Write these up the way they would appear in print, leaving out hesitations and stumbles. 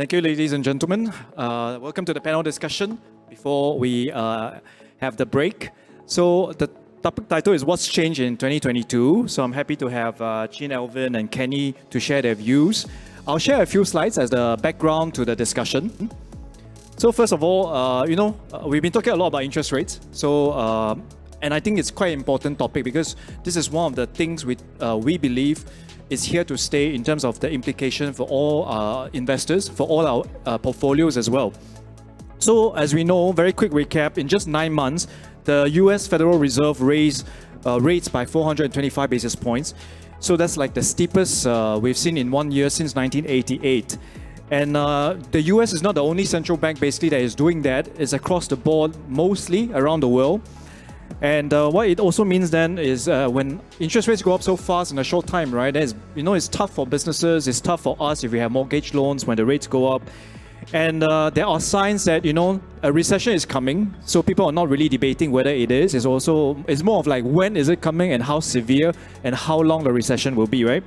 Thank you, ladies and gentlemen. Welcome to the panel discussion before we have the break. So the topic title is What's Changed in 2022? So I'm happy to have Tjan, Alvin and Kenny to share their views. I'll share a few slides as the background to the discussion. So first of all, we've been talking a lot about interest rates. And I think it's quite an important topic because this is one of the things we believe is here to stay in terms of the implication for all investors, for all our portfolios as well. So as we know, very quick recap, in just 9 months, the US Federal Reserve raised rates by 425 basis points. So that's like the steepest we've seen in 1 year since 1988. And the US is not the only central bank basically that is doing that. It's across the board, mostly around the world. And what it also means then is when interest rates go up so fast in a short time, right? It's tough for businesses, it's tough for us if we have mortgage loans when the rates go up. And there are signs that, a recession is coming. So people are not really debating whether it is. It's more of like when is it coming and how severe and how long the recession will be, right?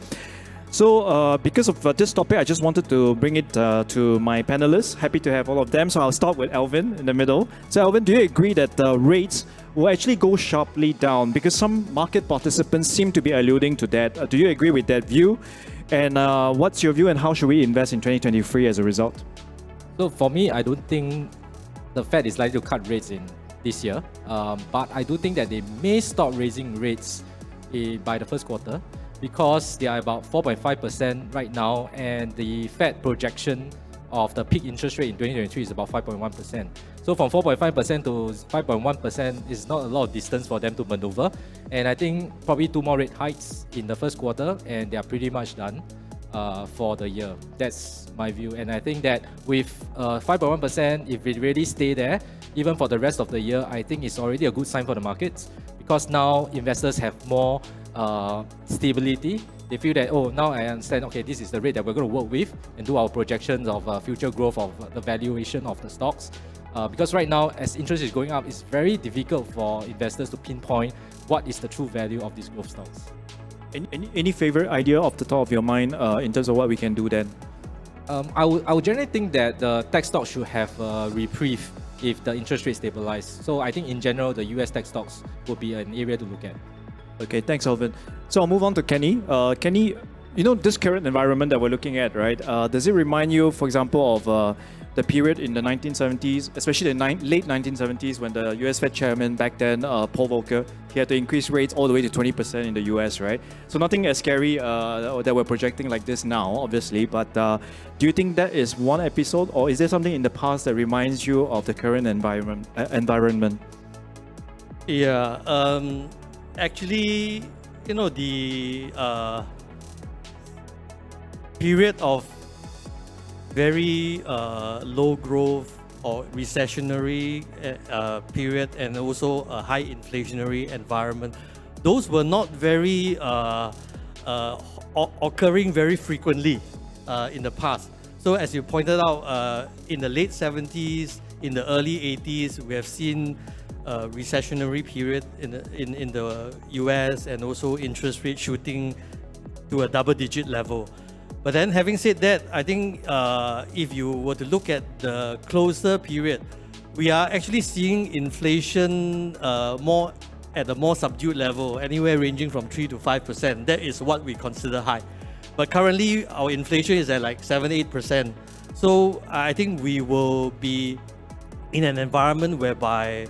So because of this topic, I just wanted to bring it to my panelists. Happy to have all of them. So I'll start with Alvin in the middle. So Alvin, do you agree that the rates will actually go sharply down? Because some market participants seem to be alluding to that. Do you agree with that view? And what's your view and how should we invest in 2023 as a result? So for me, I don't think the Fed is likely to cut rates in this year. But I do think that they may stop raising rates by the first quarter, because they are about 4.5% right now, and the Fed projection of the peak interest rate in 2023 is about 5.1%. So from 4.5% to 5.1% is not a lot of distance for them to maneuver. And I think probably 2 more rate hikes in the first quarter, and they are pretty much done for the year. That's my view. And I think that with 5.1%, if it really stay there, even for the rest of the year, I think it's already a good sign for the markets, because now investors have more stability. They feel that, now I understand, okay, this is the rate that we're going to work with and do our projections of future growth of the valuation of the stocks. Because right now, as interest is going up, it's very difficult for investors to pinpoint what is the true value of these growth stocks. Any favorite idea off the top of your mind in terms of what we can do then? I would generally think that the tech stocks should have a reprieve if the interest rate stabilize. So I think in general, the US tech stocks would be an area to look at. Okay, thanks, Alvin. So I'll move on to Kenny. Kenny, this current environment that we're looking at, right? Does it remind you, for example, of the period in the 1970s, especially the late 1970s, when the US Fed chairman back then, Paul Volcker, he had to increase rates all the way to 20% in the US, right? So nothing as scary that we're projecting like this now, obviously. But do you think that is one episode, or is there something in the past that reminds you of the current environment? Yeah. Actually, the period of very low growth or recessionary period, and also a high inflationary environment, those were not very occurring very frequently in the past. So as you pointed out, in the late 70s, in the early 80s, we have seen recessionary period in the US, and also interest rate shooting to a double-digit level. But then having said that, I think if you were to look at the closer period, we are actually seeing inflation at a more subdued level, anywhere ranging from 3 to 5%. That is what we consider high. But currently, our inflation is at like 7-8%. So I think we will be in an environment whereby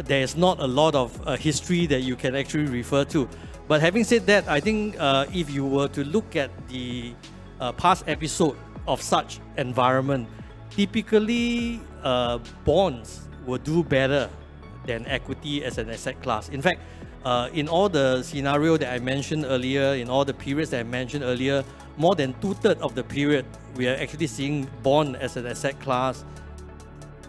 there is not a lot of history that you can actually refer to. But having said that, I think if you were to look at the past episode of such environment, typically bonds will do better than equity as an asset class. In fact, in all the scenario that I mentioned earlier, in all the periods that I mentioned earlier, more than 2/3 of the period, we are actually seeing bond as an asset class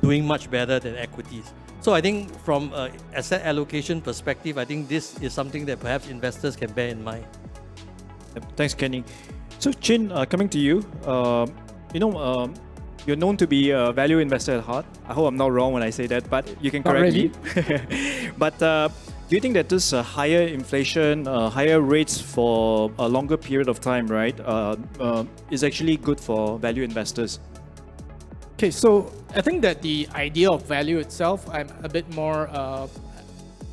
doing much better than equities. So I think from an asset allocation perspective, I think this is something that perhaps investors can bear in mind. Thanks, Kenny. So Chin, coming to you, you're known to be a value investor at heart. I hope I'm not wrong when I say that, but you can correct me. But do you think that this higher inflation, higher rates for a longer period of time, right, is actually good for value investors? Okay, so I think that the idea of value itself, I'm a bit more.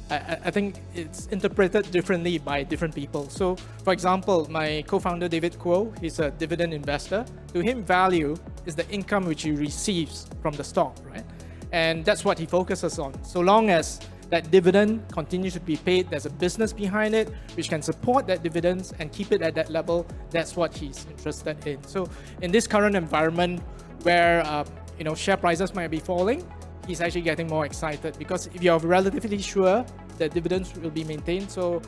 I think it's interpreted differently by different people. So, for example, my co-founder David Kuo, he's a dividend investor. To him, value is the income which he receives from the stock, right? And that's what he focuses on. So long as that dividend continues to be paid, there's a business behind it which can support that dividends and keep it at that level. That's what he's interested in. So, in this current environment where share prices might be falling, he's actually getting more excited because if you're relatively sure that dividends will be maintained, so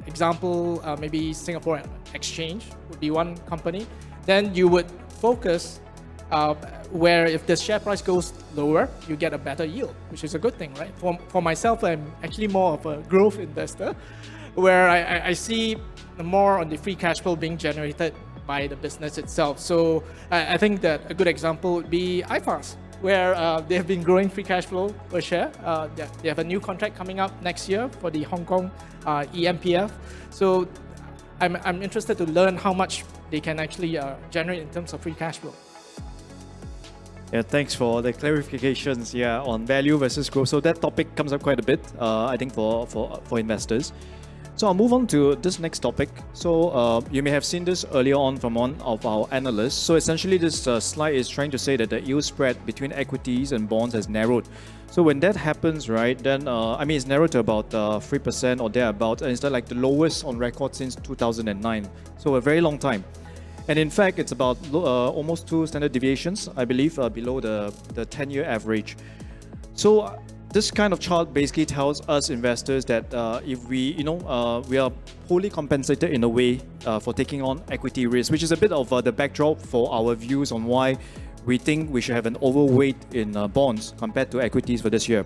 example, maybe Singapore Exchange would be one company, then you would focus where if the share price goes lower, you get a better yield, which is a good thing, right? For myself, I'm actually more of a growth investor, where I see more on the free cash flow being generated by the business itself. So I think that a good example would be iFAST, where they have been growing free cash flow per share. They have a new contract coming up next year for the Hong Kong EMPF. So I'm interested to learn how much they can actually generate in terms of free cash flow. Yeah, thanks for the clarifications. Yeah, on value versus growth. So that topic comes up quite a bit, I think, for investors. So I'll move on to this next topic. So you may have seen this earlier on from one of our analysts. So essentially, this slide is trying to say that the yield spread between equities and bonds has narrowed. So when that happens, right, then it's narrowed to about 3% or thereabouts, and it's like the lowest on record since 2009. So a very long time. And in fact, it's about almost 2 standard deviations, I believe, below the 10-year average. So this kind of chart basically tells us investors that if we are wholly compensated in a way for taking on equity risk, which is a bit of the backdrop for our views on why we think we should have an overweight in bonds compared to equities for this year.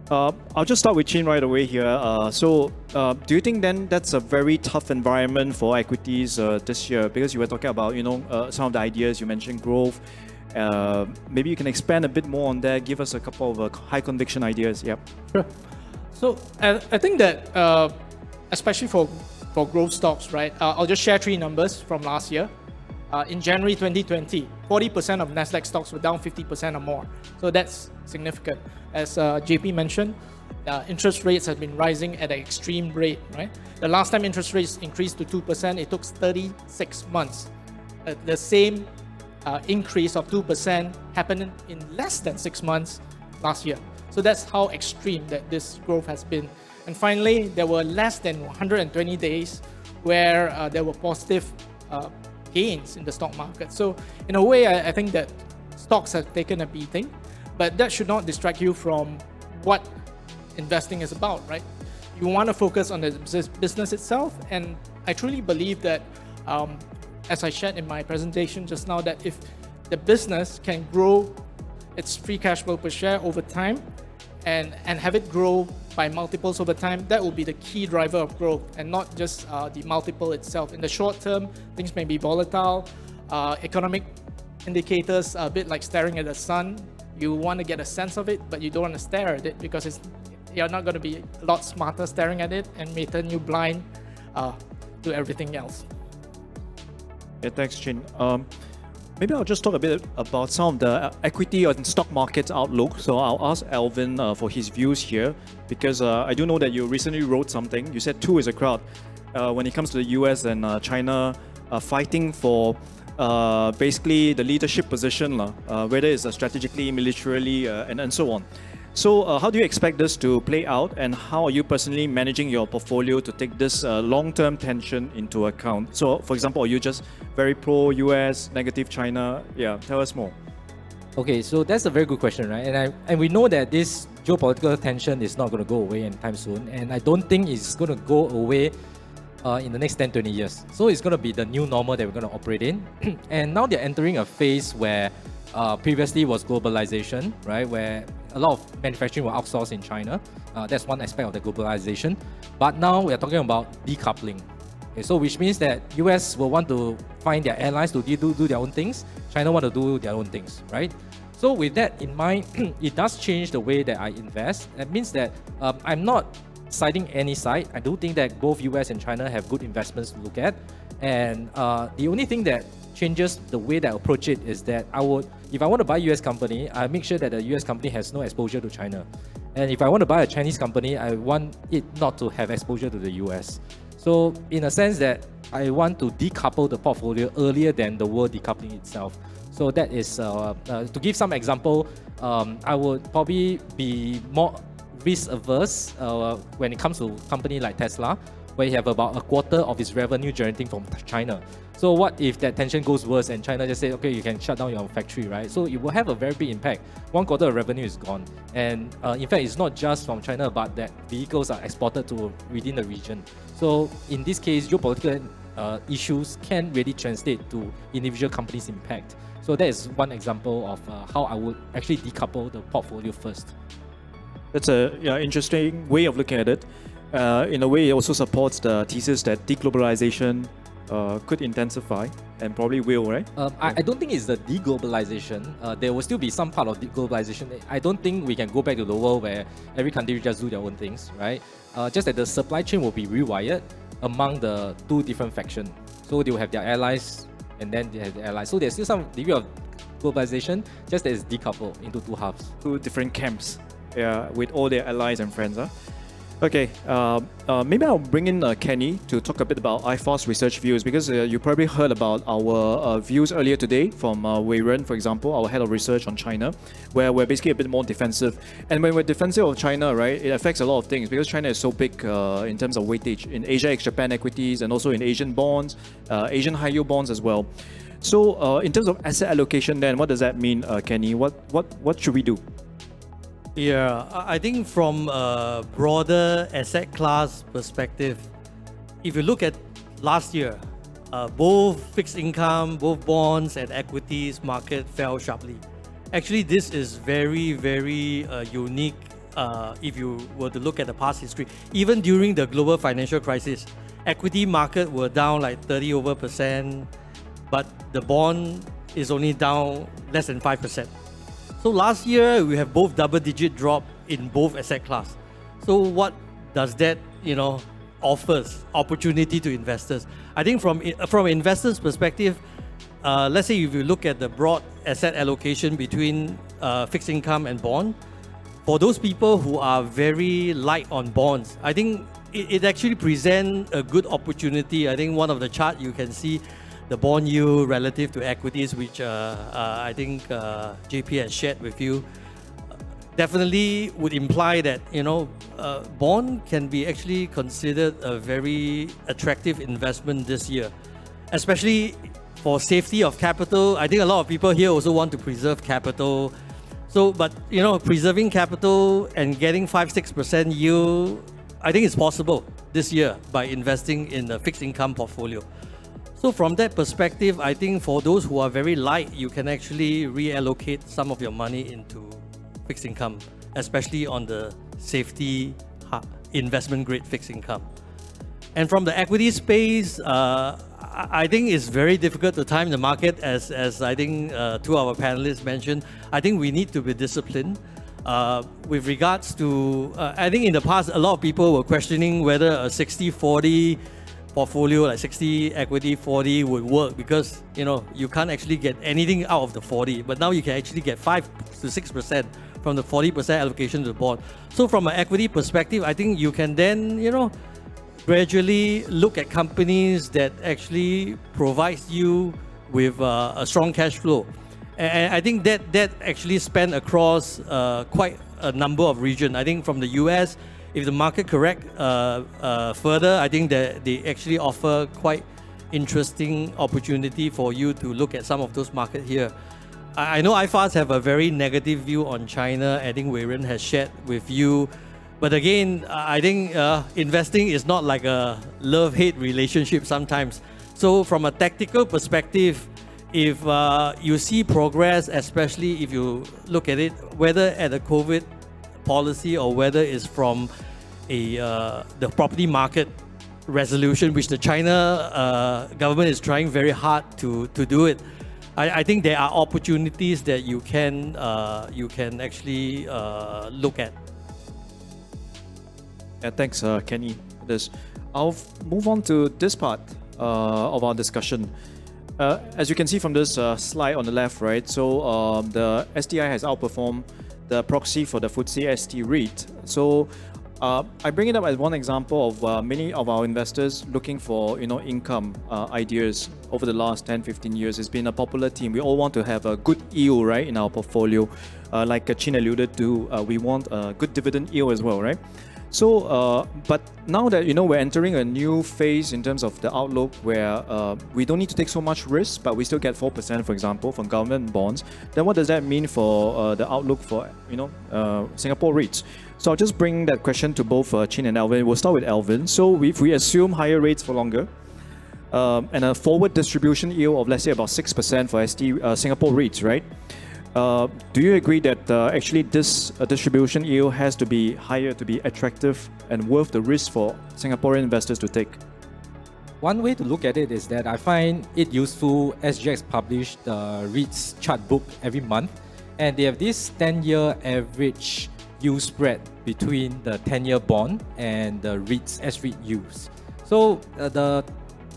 I'll just start with Chin right away here. Do you think then that's a very tough environment for equities this year? Because you were talking about some of the ideas you mentioned, growth. Maybe you can expand a bit more on that. Give us a couple of high conviction ideas. Yep. Sure. So I think that especially for growth stocks, right? I'll just share 3 numbers from last year. In January 2020, 40% of Nasdaq stocks were down 50% or more. So that's significant. As JP mentioned, interest rates have been rising at an extreme rate, right? The last time interest rates increased to 2%, it took 36 months. The same increase of 2% happened in less than 6 months last year. So that's how extreme that this growth has been. And finally, there were less than 120 days where there were positive gains in the stock market. So in a way, I think that stocks have taken a beating, but that should not distract you from what investing is about, right? You want to focus on the business itself, and I truly believe that, as I shared in my presentation just now, that if the business can grow its free cash flow per share over time and have it grow by multiples over time, that will be the key driver of growth and not just the multiple itself. In the short term, things may be volatile. Economic indicators are a bit like staring at the sun. You want to get a sense of it, but you don't want to stare at it because you're not going to be a lot smarter staring at it and may turn you blind to everything else. Yeah, thanks, Chin. Maybe I'll just talk a bit about some of the equity and stock markets outlook. So I'll ask Alvin for his views here, because I do know that you recently wrote something. You said 2 is a crowd when it comes to the US and China fighting for basically the leadership position, whether it's strategically, militarily, and so on. So how do you expect this to play out, and how are you personally managing your portfolio to take this long-term tension into account? So, for example, are you just very pro-US, negative China? Yeah, tell us more. Okay, so that's a very good question, right? And we know that this geopolitical tension is not going to go away anytime soon, and I don't think it's going to go away in the next 10-20 years. So it's going to be the new normal that we're going to operate in. And now they're entering a phase where previously was globalization, right? Where a lot of manufacturing were outsourced in China. That's one aspect of the globalization. But now we are talking about decoupling. Okay, so which means that US will want to find their allies to do their own things. China want to do their own things, right? So with that in mind, it does change the way that I invest. That means that I'm not citing any side, I do think that both US and China have good investments to look at. And the only thing that changes the way that I approach it is that if I want to buy US company, I make sure that the US company has no exposure to China. And if I want to buy a Chinese company, I want it not to have exposure to the US. So in a sense that I want to decouple the portfolio earlier than the world decoupling itself. So that is, to give some example, I would probably be more risk averse when it comes to a company like Tesla, where you have about a quarter of its revenue generating from China. So what if that tension goes worse and China just say, okay, you can shut down your factory, right? So it will have a very big impact. One quarter of revenue is gone. And in fact, it's not just from China, but that vehicles are exported to within the region. So in this case, geopolitical issues can really translate to individual companies' impact. So that is one example of how I would actually decouple the portfolio first. That's an interesting way of looking at it. In a way, it also supports the thesis that deglobalization could intensify and probably will, right? I don't think it's the deglobalization. There will still be some part of deglobalization. I don't think we can go back to the world where every country just do their own things, right? Just that the supply chain will be rewired among the two different factions. So they will have their allies and then they have their allies. So there's still some degree of globalization, just that it's decoupled into two halves. Two different camps, with all their allies and friends. Okay, maybe I'll bring in Kenny to talk a bit about iFAST research views, because you probably heard about our views earlier today from Wei Ren, for example, our head of research on China, where we're basically a bit more defensive. And when we're defensive of China, right, it affects a lot of things because China is so big in terms of weightage in Asia ex-Japan equities and also in Asian bonds, Asian high-yield bonds as well. So in terms of asset allocation then, what does that mean, Kenny? What should we do? Yeah, I think from a broader asset class perspective, if you look at last year, both fixed income, both bonds and equities market fell sharply. Actually, this is very, very unique if you were to look at the past history. Even during the global financial crisis, equity market were down like 30%, but the bond is only down less than 5%. So last year, we have both double-digit drop in both asset class. So what does that, offers opportunity to investors? I think from investors' perspective, let's say if you look at the broad asset allocation between fixed income and bond, for those people who are very light on bonds, I think it actually presents a good opportunity. I think one of the chart you can see the bond yield relative to equities, which I think JP has shared with you, definitely would imply that bond can be actually considered a very attractive investment this year, especially for safety of capital. I think a lot of people here also want to preserve capital. So, but preserving capital and getting 5-6% yield, I think it's possible this year by investing in a fixed income portfolio. So from that perspective, I think for those who are very light, you can actually reallocate some of your money into fixed income, especially on the safety investment grade fixed income. And from the equity space, I think it's very difficult to time the market, as I think two of our panelists mentioned. I think we need to be disciplined. With regards to, I think in the past, a lot of people were questioning whether a 60-40 portfolio, like 60 equity, 40 would work, because you can't actually get anything out of the 40, but now you can actually get 5 to 6% from the 40% allocation to the bond. So from an equity perspective, I think you can then gradually look at companies that actually provides you with a strong cash flow. And I think that actually span across quite a number of regions. I think from the US, if the market correct further, I think that they actually offer quite interesting opportunity for you to look at some of those markets here. I know iFAST have a very negative view on China. I think Wei Ren has shared with you. But again, I think investing is not like a love-hate relationship sometimes. So from a tactical perspective, if you see progress, especially if you look at it, whether at a COVID policy or whether it's from the property market resolution, which the China government is trying very hard to do it, I think there are opportunities that you can actually look at. Yeah, thanks, Kenny, for this. I'll move on to this part of our discussion. As you can see from this slide on the left, right? So the STI has outperformed the proxy for the FTSE ST REIT. So I bring it up as one example of many of our investors looking for income ideas over the last 10-15 years. It's been a popular theme. We all want to have a good yield, right, in our portfolio. Like Chin alluded to, we want a good dividend yield as well, right? So, but now that we're entering a new phase in terms of the outlook, where we don't need to take so much risk, but we still get 4%, for example, from government bonds. Then what does that mean for the outlook for Singapore REITs? So I'll just bring that question to both Chin and Alvin. We'll start with Alvin. So if we assume higher rates for longer, and a forward distribution yield of, let's say, about 6% for Singapore REITs, right? Do you agree that actually this distribution yield has to be higher to be attractive and worth the risk for Singaporean investors to take? One way to look at it is that I find it useful. SGX publish the REITs chart book every month, and they have this 10-year average yield spread between the 10-year bond and the REITs S-REIT yields. So the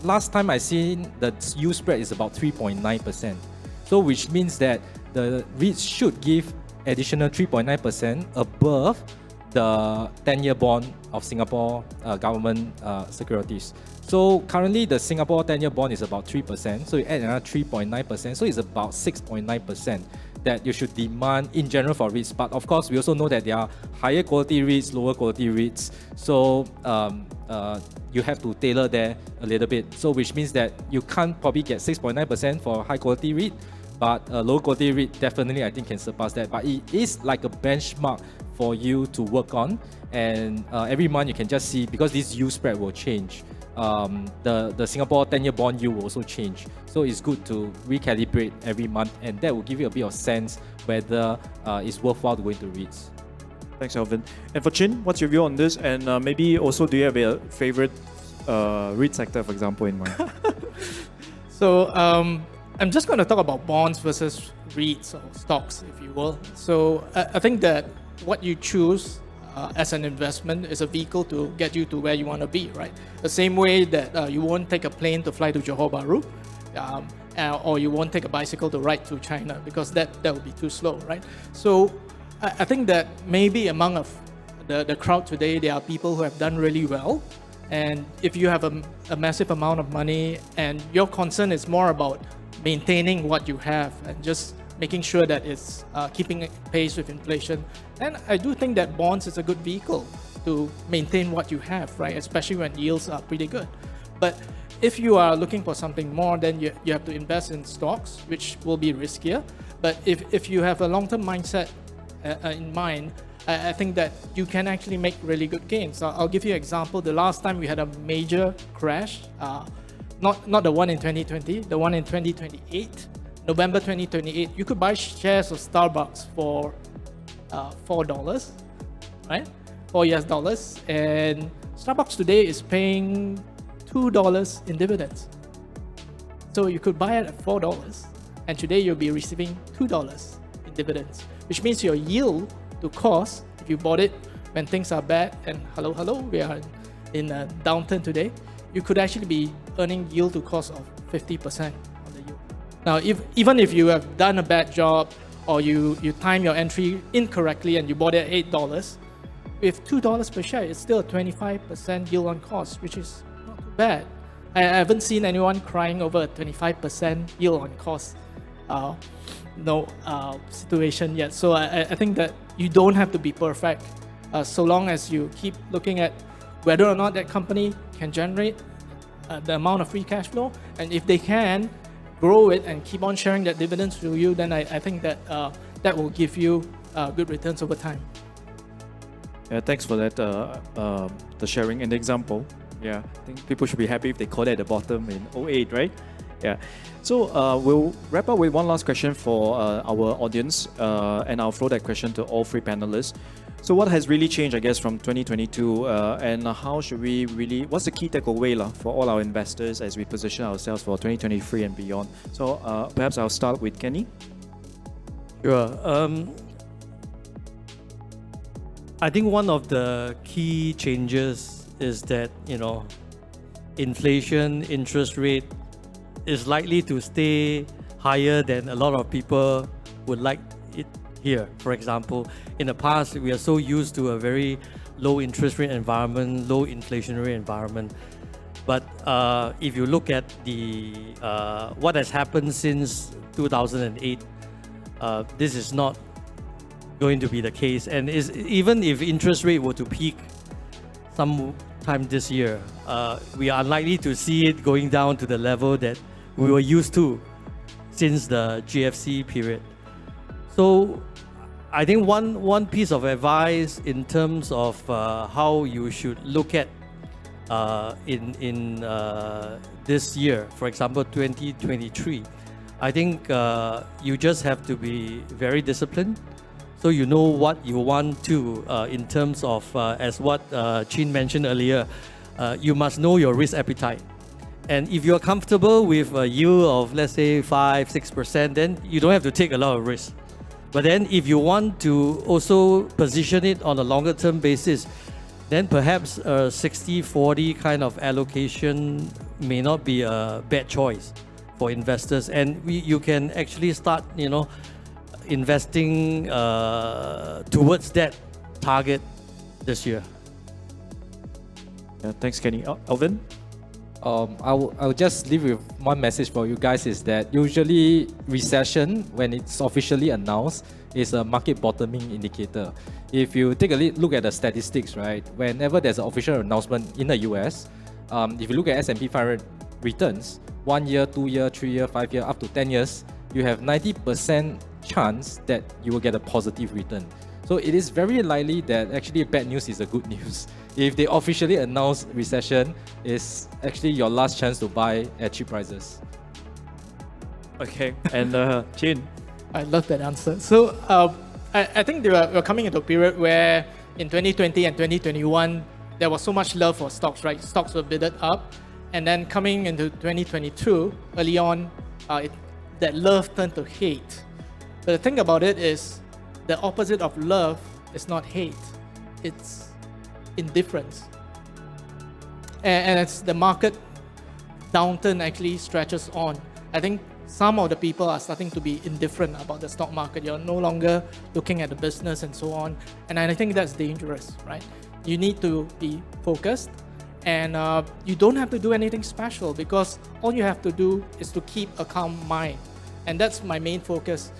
last time I seen the yield spread is about 3.9%. So which means that the REITs should give additional 3.9% above the 10-year bond of Singapore government securities. So currently the Singapore 10-year bond is about 3%. So you add another 3.9%. So it's about 6.9% that you should demand in general for REITs. But of course, we also know that there are higher quality REITs, lower quality REITs. So you have to tailor there a little bit. So which means that you can't probably get 6.9% for high quality REIT, but a low quality REIT definitely I think can surpass that. But it is like a benchmark for you to work on, and every month you can just see, because this yield spread will change. The Singapore 10-year bond yield will also change. So it's good to recalibrate every month, and that will give you a bit of sense whether it's worthwhile to go into REITs. Thanks, Alvin. And for Chin, what's your view on this? And maybe also, do you have a favorite REIT sector, for example, in mind? So I'm just going to talk about bonds versus REITs or stocks, if you will. So I think that what you choose as an investment is a vehicle to get you to where you want to be, right? The same way that you won't take a plane to fly to Johor Bahru, or you won't take a bicycle to ride to China, because that would be too slow, right? So I think that maybe among the crowd today, there are people who have done really well. And if you have a massive amount of money and your concern is more about maintaining what you have and just making sure that it's keeping pace with inflation, then I do think that bonds is a good vehicle to maintain what you have, right? Especially when yields are pretty good. But if you are looking for something more, then you have to invest in stocks, which will be riskier. But if you have a long-term mindset in mind, I think that you can actually make really good gains. I'll give you an example. The last time we had a major crash, not the one in 2020, the one in 2028, November 2028, you could buy shares of Starbucks for $4, right? $4 US, and Starbucks today is paying $2 in dividends. So you could buy it at $4, and today you'll be receiving $2 in dividends, which means your yield to cost, if you bought it when things are bad, and hello, we are in a downturn today, you could actually be earning yield to cost of 50% on the yield. Now, even if you have done a bad job, or you time your entry incorrectly and you bought it at $8, with $2 per share, it's still a 25% yield on cost, which is not too bad. I haven't seen anyone crying over a 25% yield on cost situation yet. So I think that you don't have to be perfect, so long as you keep looking at whether or not that company can generate the amount of free cash flow, and if they can grow it and keep on sharing that dividends to you, then I think that that will give you good returns over time. Yeah, thanks for that, the sharing and the example. Yeah, I think people should be happy if they caught it at the bottom in 08, right? Yeah. So we'll wrap up with one last question for our audience, and I'll throw that question to all three panelists. So what has really changed, I guess, from 2022, and how should we really, what's the key takeaway for all our investors as we position ourselves for 2023 and beyond? So perhaps I'll start with Kenny. Sure. I think one of the key changes is that, inflation, interest rate is likely to stay higher than a lot of people would like it here. For example, in the past, we are so used to a very low interest rate environment, low inflationary environment. But if you look at the what has happened since 2008, this is not going to be the case. And even if interest rate were to peak sometime this year, we are unlikely to see it going down to the level that we were used to since the GFC period. So I think one piece of advice in terms of how you should look at in this year, for example 2023, I think you just have to be very disciplined. So you know what you want to in terms of, as what Chin mentioned earlier, you must know your risk appetite. And if you're comfortable with a yield of, let's say, 5-6%, then you don't have to take a lot of risk. But then if you want to also position it on a longer term basis, then perhaps a 60-40 kind of allocation may not be a bad choice for investors. And you can actually start, investing towards that target this year. Yeah, thanks, Kenny. Alvin? I will just leave with one message for you guys is that usually recession, when it's officially announced, is a market bottoming indicator. If you take a look at the statistics, right, whenever there's an official announcement in the US, if you look at S&P 500 returns, 1 year, 2 year, 3 year, 5 year, up to 10 years, you have 90% chance that you will get a positive return. So it is very likely that actually bad news is a good news. If they officially announce recession, it's actually your last chance to buy at cheap prices. Okay, and Chin? I love that answer. So I think we're coming into a period where in 2020 and 2021, there was so much love for stocks, right? Stocks were bidded up. And then coming into 2022, early on, that love turned to hate. But the thing about it is, the opposite of love is not hate. It's indifference. And it's the market downturn actually stretches on. I think some of the people are starting to be indifferent about the stock market. You're no longer looking at the business and so on. And I think that's dangerous, right? You need to be focused, and you don't have to do anything special, because all you have to do is to keep a calm mind. And that's my main focus.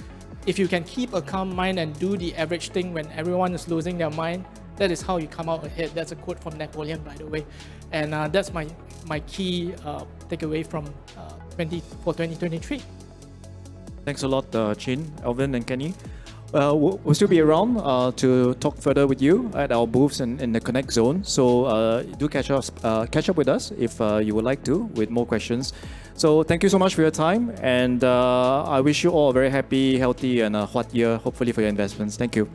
If you can keep a calm mind and do the average thing when everyone is losing their mind, that is how you come out ahead. That's a quote from Napoleon, by the way. And that's my key takeaway from 2023. Thanks a lot, Chin, Alvin, and Kenny. We'll still be around to talk further with you at our booths in the Connect Zone. So do catch up with us if you would like to, with more questions. So thank you so much for your time, and I wish you all a very happy, healthy, and a hot year, hopefully, for your investments. Thank you.